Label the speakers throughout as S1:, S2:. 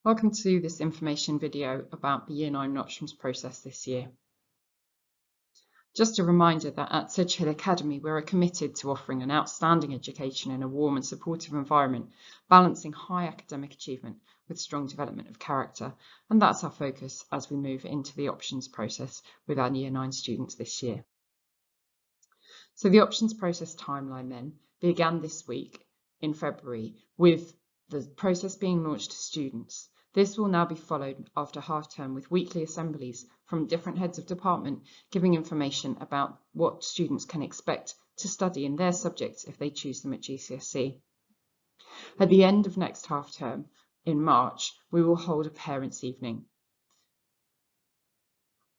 S1: Welcome to this information video about the Year 9 options process this year. Just a reminder that at Sedgehill Academy we're committed to offering an outstanding education in a warm and supportive environment, balancing high academic achievement with strong development of character, and that's our focus as we move into the options process with our Year 9 students this year. So the options process timeline then began this week in February with the process being launched to students. This will now be followed after half-term with weekly assemblies from different heads of department giving information about what students can expect to study in their subjects if they choose them at GCSE. At the end of next half-term, in March, we will hold a parents' evening.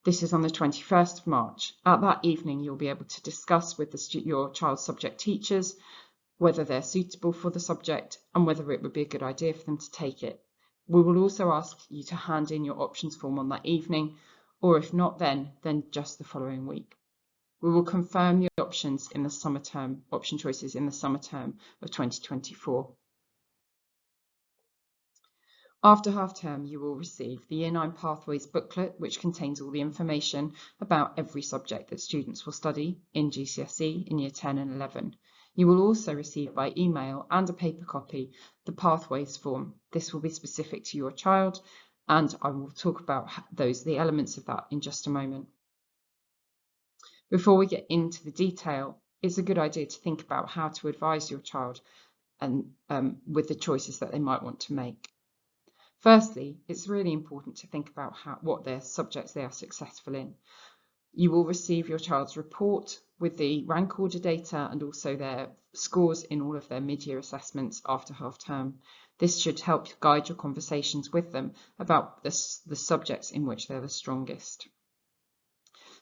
S1: This is on the 21st of March. At that evening, you'll be able to discuss with your child's subject teachers whether they're suitable for the subject and whether it would be a good idea for them to take it. We will also ask you to hand in your options form on that evening, or if not then just the following week. We will confirm the options in the summer term, option choices in the summer term of 2024. After half-term, you will receive the Year 9 Pathways booklet, which contains all the information about every subject that students will study in GCSE in Year 10 and 11. You will also receive by email and a paper copy the Pathways form. This will be specific to your child, and I will talk about the elements of that in just a moment. Before we get into the detail, it's a good idea to think about how to advise your child and with the choices that they might want to make. Firstly, it's really important to think about what their subjects they are successful in. You will receive your child's report with the rank order data and also their scores in all of their mid-year assessments after half-term. This should help guide your conversations with them about the subjects in which they're the strongest.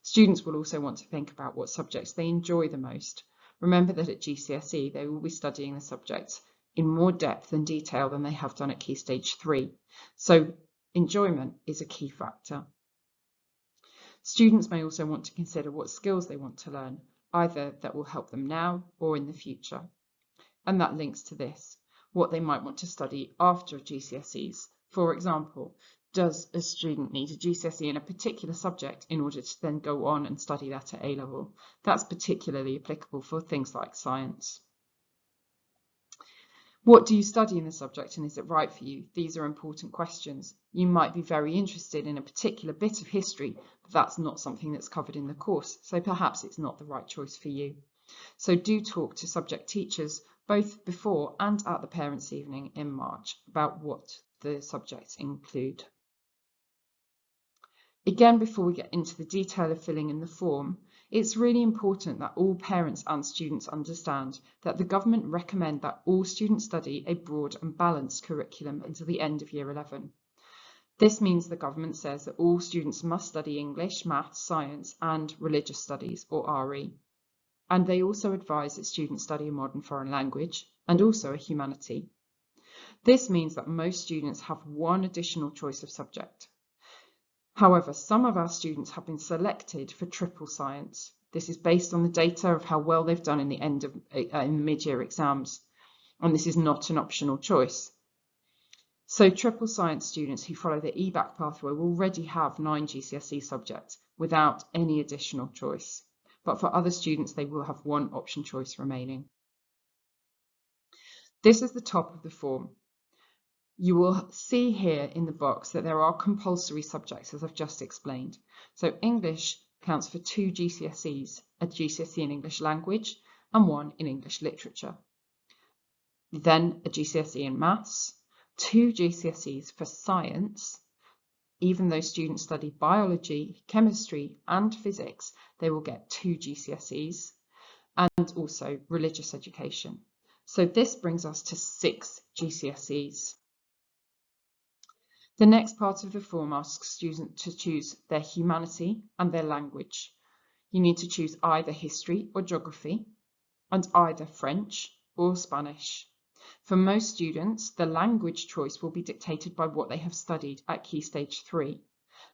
S1: Students will also want to think about what subjects they enjoy the most. Remember that at GCSE they will be studying the subjects in more depth and detail than they have done at Key Stage 3. So enjoyment is a key factor. Students may also want to consider what skills they want to learn, either that will help them now or in the future. And that links to this, what they might want to study after GCSEs. For example, does a student need a GCSE in a particular subject in order to then go on and study that at A-level? That's particularly applicable for things like science. What do you study in the subject and is it right for you? These are important questions. You might be very interested in a particular bit of history, but that's not something that's covered in the course, so perhaps it's not the right choice for you. So do talk to subject teachers both before and at the parents' evening in March about what the subjects include. Again, before we get into the detail of filling in the form, it's really important that all parents and students understand that the government recommend that all students study a broad and balanced curriculum until the end of Year 11. This means the government says that all students must study English, maths, science and religious studies or RE. And they also advise that students study a modern foreign language and also a humanity. This means that most students have one additional choice of subject. However, some of our students have been selected for triple science. This is based on the data of how well they've done in the mid-year exams, and this is not an optional choice. So triple science students who follow the EBAC pathway will already have 9 GCSE subjects without any additional choice. But for other students, they will have one option choice remaining. This is the top of the form. You will see here in the box that there are compulsory subjects, as I've just explained. So English counts for 2 GCSEs, a GCSE in English language and 1 in English literature. Then a GCSE in maths, 2 GCSEs for science. Even though students study biology, chemistry and physics, they will get 2 GCSEs and also religious education. So this brings us to 6 GCSEs. The next part of the form asks students to choose their humanity and their language. You need to choose either history or geography and either French or Spanish. For most students, the language choice will be dictated by what they have studied at Key Stage 3.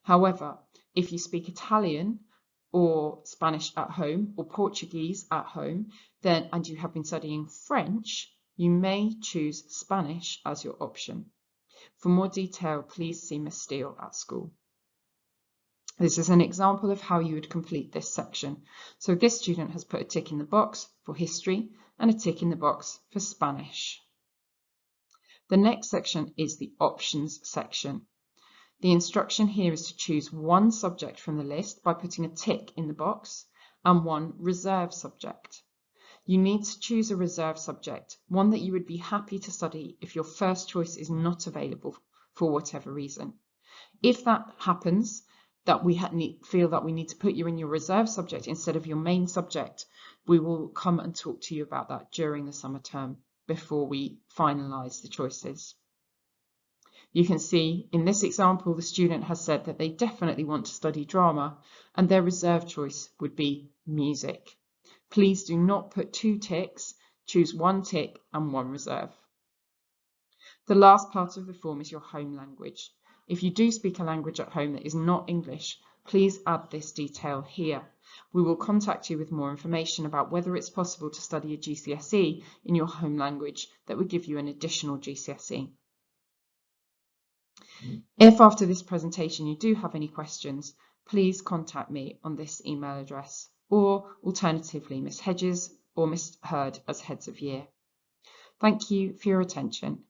S1: However, if you speak Italian or Spanish at home or Portuguese at home, and you have been studying French, you may choose Spanish as your option. For more detail, please see Miss Steele at school. This is an example of how you would complete this section. So this student has put a tick in the box for history and a tick in the box for Spanish. The next section is the options section. The instruction here is to choose one subject from the list by putting a tick in the box and one reserve subject. You need to choose a reserve subject, one that you would be happy to study if your first choice is not available for whatever reason. If that happens, that we feel that we need to put you in your reserve subject instead of your main subject, we will come and talk to you about that during the summer term before we finalise the choices. You can see in this example, the student has said that they definitely want to study drama and their reserve choice would be music. Please do not put two ticks, choose one tick and one reserve. The last part of the form is your home language. If you do speak a language at home that is not English, please add this detail here. We will contact you with more information about whether it's possible to study a GCSE in your home language that would give you an additional GCSE. If after this presentation you do have any questions, please contact me on this email address, or alternatively Miss Hedges or Miss Hurd as heads of year. Thank you for your attention.